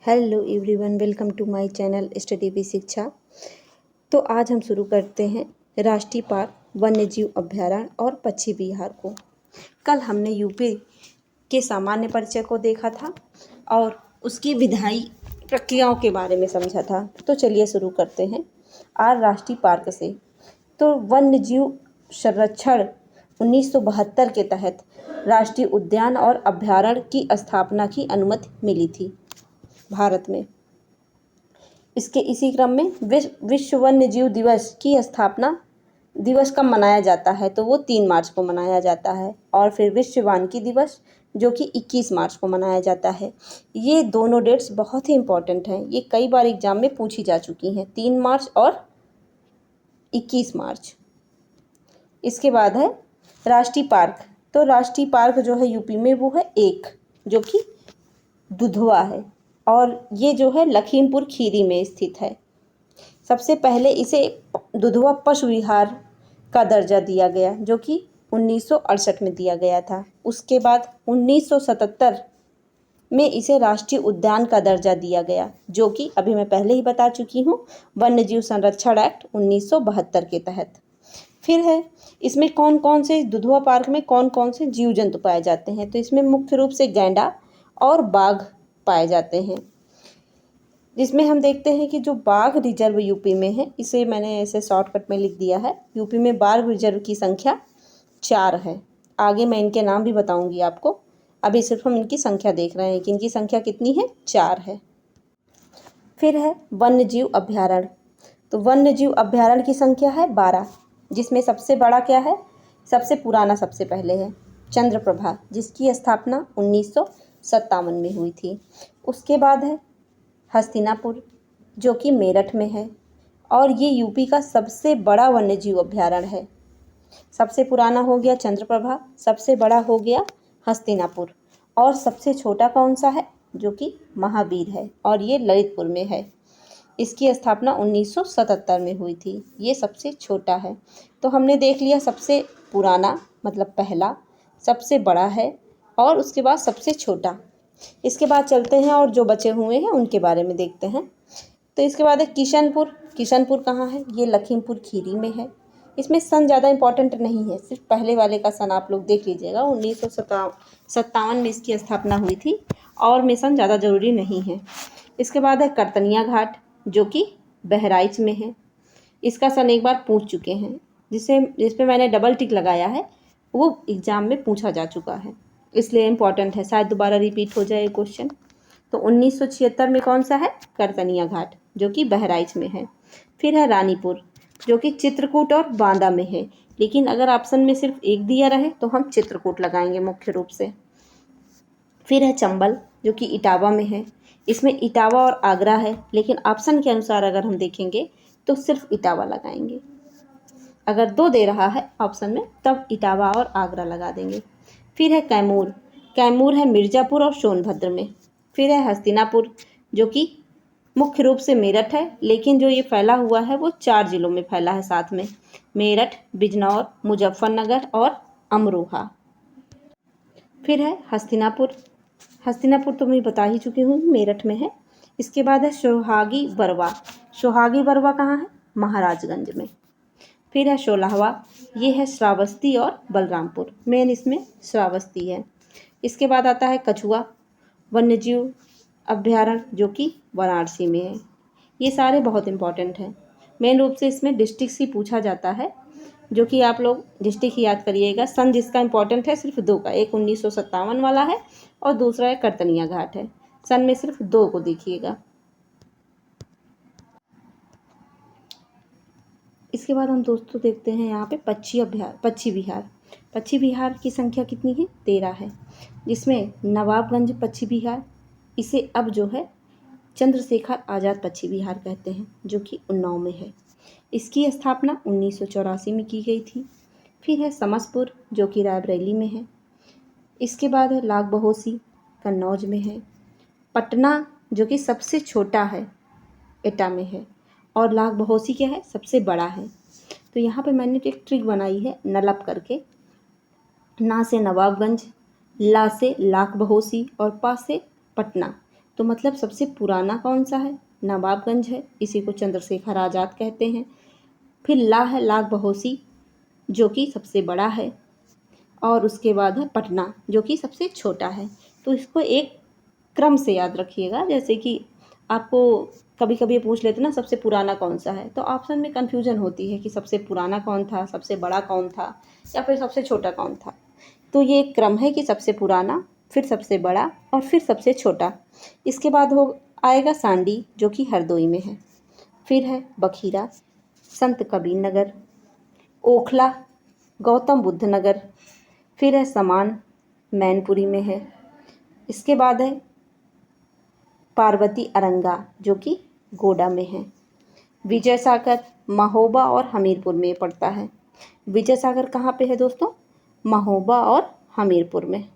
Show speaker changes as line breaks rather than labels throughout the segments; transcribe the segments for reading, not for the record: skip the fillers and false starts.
Hello everyone, welcome to my channel study with Shiksha. तो आज हम शुरू करते हैं राष्ट्रीय पार्क, वन्यजीव अभयारण्य और पश्चिमी बिहार को। कल हमने यूपी के सामान्य परिचय को देखा था और उसकी विधायी प्रक्रियाओं के बारे में समझा था। तो चलिए शुरू करते हैं आज राष्ट्रीय पार्क से। तो वन्यजीव संरक्षण 1972 के तहत राष्ट्रीय उद्यान और अभयारण्य की स्थापना की अनुमति मिली थी भारत में। इसके इसी क्रम में विश्व वन्यजीव दिवस की स्थापना दिवस कब मनाया जाता है, तो वो 3 मार्च को मनाया जाता है। और फिर विश्व वानिकी दिवस जो कि 21 मार्च को मनाया जाता है। ये दोनों डेट्स बहुत ही इम्पोर्टेंट हैं, ये कई बार एग्जाम में पूछी जा चुकी हैं, 3 मार्च और 21 मार्च। इसके बाद है राष्ट्रीय पार्क। तो राष्ट्रीय पार्क जो है यूपी में वो है एक, जो कि दुधवा है और ये जो है लखीमपुर खीरी में स्थित है। सबसे पहले इसे दुधवा पशु विहार का दर्जा दिया गया जो कि 1968 में दिया गया था। उसके बाद 1977 में इसे राष्ट्रीय उद्यान का दर्जा दिया गया, जो कि अभी मैं पहले ही बता चुकी हूँ, वन्यजीव संरक्षण एक्ट 1972 के तहत। फिर है इसमें कौन कौन से दुधवा पार्क में कौन कौन से जीव जंतु पाए जाते हैं, तो इसमें मुख्य रूप से गैंडा और बाघ पाए जाते हैं। जिसमें हम देखते हैं कि जो बाघ रिजर्व यूपी में है, इसे मैंने ऐसे शॉर्टकट में लिख दिया है। यूपी में बाघ रिजर्व की संख्या 4 है। आगे मैं इनके नाम भी बताऊंगी आपको, अभी सिर्फ हम इनकी संख्या देख रहे हैं कि इनकी संख्या कितनी है, 4 है। फिर है वन्यजीव अभयारण्य। तो वन्यजीव अभयारण्य की संख्या है 12, जिसमें सबसे बड़ा क्या है, सबसे पुराना सबसे पहले है चंद्रप्रभा, जिसकी स्थापना 1957 में हुई थी। उसके बाद है हस्तिनापुर जो कि मेरठ में है और ये यूपी का सबसे बड़ा वन्यजीव अभयारण्य है। सबसे पुराना हो गया चंद्रप्रभा, सबसे बड़ा हो गया हस्तिनापुर और सबसे छोटा कौन सा है, जो कि महावीर है और ये ललितपुर में है। इसकी स्थापना 1977 में हुई थी। ये सबसे छोटा है। तो हमने देख लिया सबसे पुराना मतलब पहला, सबसे बड़ा है और उसके बाद सबसे छोटा। इसके बाद चलते हैं और जो बचे हुए हैं उनके बारे में देखते हैं। तो इसके बाद है किशनपुर। किशनपुर कहाँ है, ये लखीमपुर खीरी में है। इसमें सन ज़्यादा इंपॉर्टेंट नहीं है, सिर्फ पहले वाले का सन आप लोग देख लीजिएगा। 1957 में इसकी स्थापना हुई थी और में सन ज़्यादा ज़रूरी नहीं है। इसके बाद है करतनिया घाट जो कि बहराइच में है। इसका सन एक बार पूछ चुके हैं, जिस पे मैंने डबल टिक लगाया है, वो एग्ज़ाम में पूछा जा चुका है, इसलिए इम्पॉर्टेंट है, शायद दोबारा रिपीट हो जाए क्वेश्चन। तो 1976 में कौन सा है, करतनिया घाट जो कि बहराइच में है। फिर है रानीपुर जो कि चित्रकूट और बांदा में है, लेकिन अगर ऑप्शन में सिर्फ एक दिया रहे तो हम चित्रकूट लगाएंगे मुख्य रूप से। फिर है चंबल जो कि इटावा में है। इसमें इटावा और आगरा है, लेकिन ऑप्शन के अनुसार अगर हम देखेंगे तो सिर्फ इटावा लगाएंगे। अगर 2 दे रहा है ऑप्शन में तब इटावा और आगरा लगा देंगे। फिर है कैमूर। कैमूर है मिर्ज़ापुर और सोनभद्र में। फिर है हस्तिनापुर जो कि मुख्य रूप से मेरठ है, लेकिन जो ये फैला हुआ है वो 4 जिलों में फैला है साथ में, मेरठ, बिजनौर, मुजफ्फरनगर और अमरोहा। फिर है हस्तिनापुर। हस्तिनापुर तो मैं बता ही चुकी हूँ, मेरठ में है। इसके बाद है सोहागी बरवा। सोहागी बरवा कहाँ है, महाराजगंज में। फिर है सोलहवा, ये है श्रावस्ती और बलरामपुर, मेन इसमें श्रावस्ती है। इसके बाद आता है कछुआ वन्यजीव अभयारण्य जो कि वाराणसी में है। ये सारे बहुत इंपॉर्टेंट हैं, मेन रूप से इसमें डिस्ट्रिक्ट ही पूछा जाता है, जो कि आप लोग डिस्ट्रिक्ट ही याद करिएगा। सन जिसका इंपॉर्टेंट है सिर्फ 2 का, एक 1957 वाला है और दूसरा है करतनिया घाट है। सन में सिर्फ 2 को देखिएगा। इसके बाद हम दोस्तों देखते हैं यहाँ पे पश्चिमी बिहार। पश्चिमी बिहार की संख्या कितनी है, 13 है, जिसमें नवाबगंज पश्चिमी बिहार, इसे अब जो है चंद्रशेखर आज़ाद पश्चिमी बिहार कहते हैं, जो कि उन्नाव में है। इसकी स्थापना 1984 में की गई थी। फिर है समसपुर जो कि रायबरेली में है। इसके बाद है लाग बहोसी, कन्नौज में है। पटना जो कि सबसे छोटा है, एटा में है। और लाग बहोसी क्या है, सबसे बड़ा है। तो यहाँ पे मैंने एक ट्रिक बनाई है नलप करके, ना से नवाबगंज, ला से लाख बहोसी और पा से पटना। तो मतलब सबसे पुराना कौन सा है? नवाबगंज है, इसी को चंद्रशेखर आज़ाद कहते हैं। फिर ला है लाख बहोसी, जो कि सबसे बड़ा है। और उसके बाद है पटना, जो कि सबसे छोटा है। तो इसको एक क्रम से याद रखिएगा। जैसे कि आपको कभी कभी पूछ लेते ना सबसे पुराना कौन सा है, तो ऑप्शन में कन्फ्यूजन होती है कि सबसे पुराना कौन था, सबसे बड़ा कौन था, या फिर सबसे छोटा कौन था। तो ये एक क्रम है कि सबसे पुराना, फिर सबसे बड़ा और फिर सबसे छोटा। इसके बाद हो आएगा सांडी, जो कि हरदोई में है। फिर है बखीरा, संत कबीर नगर, ओखला, गौतम बुद्ध नगर। फिर है समान, मैनपुरी में है। इसके बाद है पार्वती अरंगा, जो कि गोडा में है। विजय सागर महोबा और हमीरपुर में पड़ता है। विजय सागर कहाँ पे है दोस्तों? महोबा और हमीरपुर में।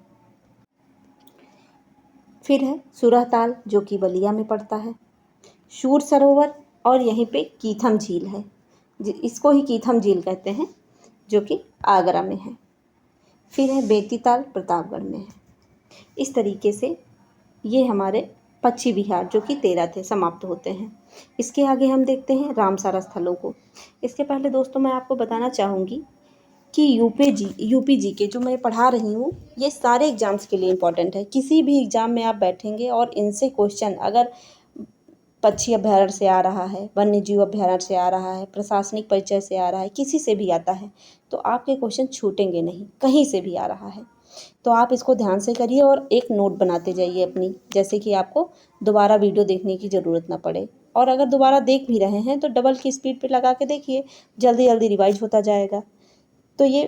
फिर है सुरहताल, जो कि बलिया में पड़ता है। शूर सरोवर और यहीं पे कीथम झील है, इसको ही कीथम झील कहते हैं, जो कि आगरा में है। फिर है बेतीताल, प्रतापगढ़ में है। इस तरीके से ये हमारे पश्चिम बिहार, जो कि 13 थे, समाप्त होते हैं। इसके आगे हम देखते हैं रामसर स्थलों को। इसके पहले दोस्तों मैं आपको बताना चाहूँगी कि यूपी जी के जो मैं पढ़ा रही हूँ, ये सारे एग्ज़ाम्स के लिए इम्पॉर्टेंट है। किसी भी एग्ज़ाम में आप बैठेंगे और इनसे क्वेश्चन अगर पक्षी अभ्यारण्य से आ रहा है, वन्य जीव अभ्यारण्य से आ रहा है, प्रशासनिक परिचय से आ रहा है, किसी से भी आता है, तो आपके क्वेश्चन छूटेंगे नहीं, कहीं से भी आ रहा है। तो आप इसको ध्यान से करिए और एक नोट बनाते जाइए अपनी, जैसे कि आपको दोबारा वीडियो देखने की ज़रूरत ना पड़े। और अगर दोबारा देख भी रहे हैं तो डबल की स्पीड पे लगा के देखिए, जल्दी जल्दी रिवाइज होता जाएगा। तो ये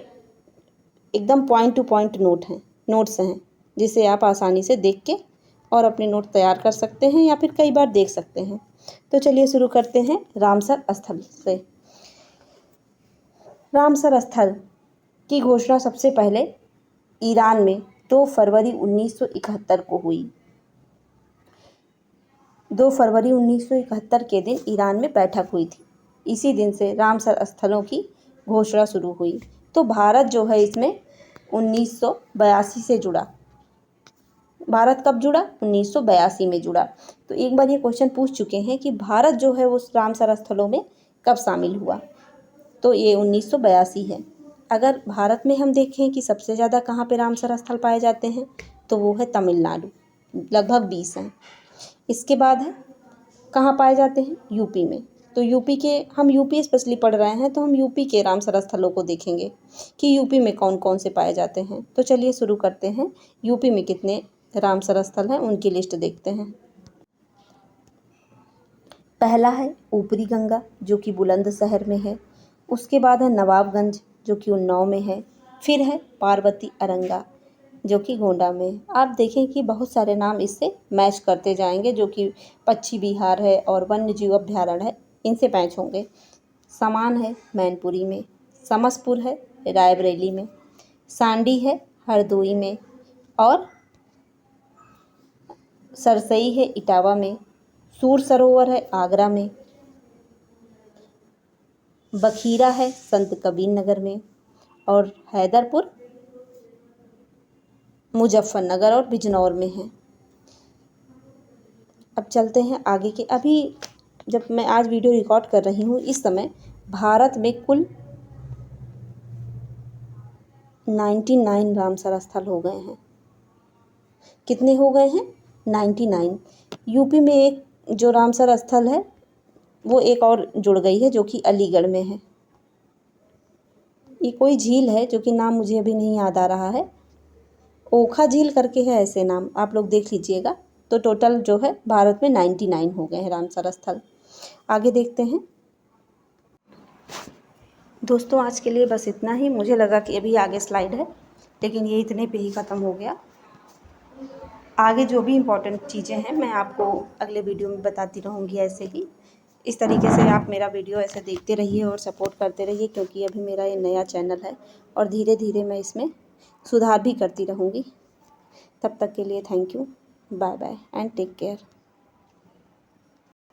एकदम पॉइंट टू पॉइंट नोट्स हैं, जिसे आप आसानी से देख के और अपने नोट तैयार कर सकते हैं या फिर कई बार देख सकते हैं। तो चलिए शुरू करते हैं रामसर स्थल से। रामसर स्थल की घोषणा सबसे पहले ईरान में 2 फरवरी 1971 को हुई। 2 फरवरी 1971 के दिन ईरान में बैठक हुई थी। इसी दिन से रामसर स्थलों की घोषणा शुरू हुई। तो भारत जो है इसमें 1982 से जुड़ा। भारत कब जुड़ा? 1982 में जुड़ा। तो एक बार ये क्वेश्चन पूछ चुके हैं कि भारत जो है उस रामसर स्थलों में कब शामिल हुआ, तो ये 1982 है। अगर भारत में हम देखें कि सबसे ज़्यादा कहाँ पे रामसर स्थल पाए जाते हैं, तो वो है तमिलनाडु, लगभग 20 हैं। इसके बाद है कहाँ पाए जाते हैं? यूपी में। तो यूपी के, हम यूपी स्पेशली पढ़ रहे हैं, तो हम यूपी के रामसर स्थलों को देखेंगे कि यूपी में कौन कौन से पाए जाते हैं। तो चलिए शुरू करते हैं। यूपी में कितने रामसर स्थल हैं उनकी लिस्ट देखते हैं। पहला है ऊपरी गंगा, जो कि बुलंदशहर में है। उसके बाद है नवाबगंज, जो कि उन्नाव में है। फिर है पार्वती अरंगा, जो कि गोंडा में। आप देखें कि बहुत सारे नाम इससे मैच करते जाएंगे, जो कि पश्चिम बिहार है और वन्य जीव अभ्यारण्य है, इनसे मैच होंगे। समान है मैनपुरी में। समसपुर है रायबरेली में। सांडी है हरदोई में। और सरसई है इटावा में। सूर सरोवर है आगरा में। बखीरा है संत कबीर नगर में। और हैदरपुर मुजफ्फरनगर और बिजनौर में है। अब चलते हैं आगे के। अभी जब मैं आज वीडियो रिकॉर्ड कर रही हूँ, इस समय भारत में कुल 99 रामसर स्थल हो गए हैं। कितने हो गए हैं? 99। यूपी में एक जो रामसर स्थल है वो एक और जुड़ गई है, जो कि अलीगढ़ में है। ये कोई झील है जो कि नाम मुझे अभी नहीं याद आ रहा है, ओखा झील करके है, ऐसे नाम आप लोग देख लीजिएगा। तो टोटल जो है भारत में 99 हो गए हैं रामसर स्थल। आगे देखते हैं। दोस्तों आज के लिए बस इतना ही। मुझे लगा कि अभी आगे स्लाइड है, लेकिन ये इतने पे ही ख़त्म हो गया। आगे जो भी इम्पोर्टेंट चीज़ें हैं मैं आपको अगले वीडियो में बताती रहूँगी। ऐसे ही इस तरीके से आप मेरा वीडियो ऐसे देखते रहिए और सपोर्ट करते रहिए, क्योंकि अभी मेरा ये नया चैनल है और धीरे धीरे मैं इसमें सुधार भी करती रहूँगी। तब तक के लिए thank you, bye bye and take care.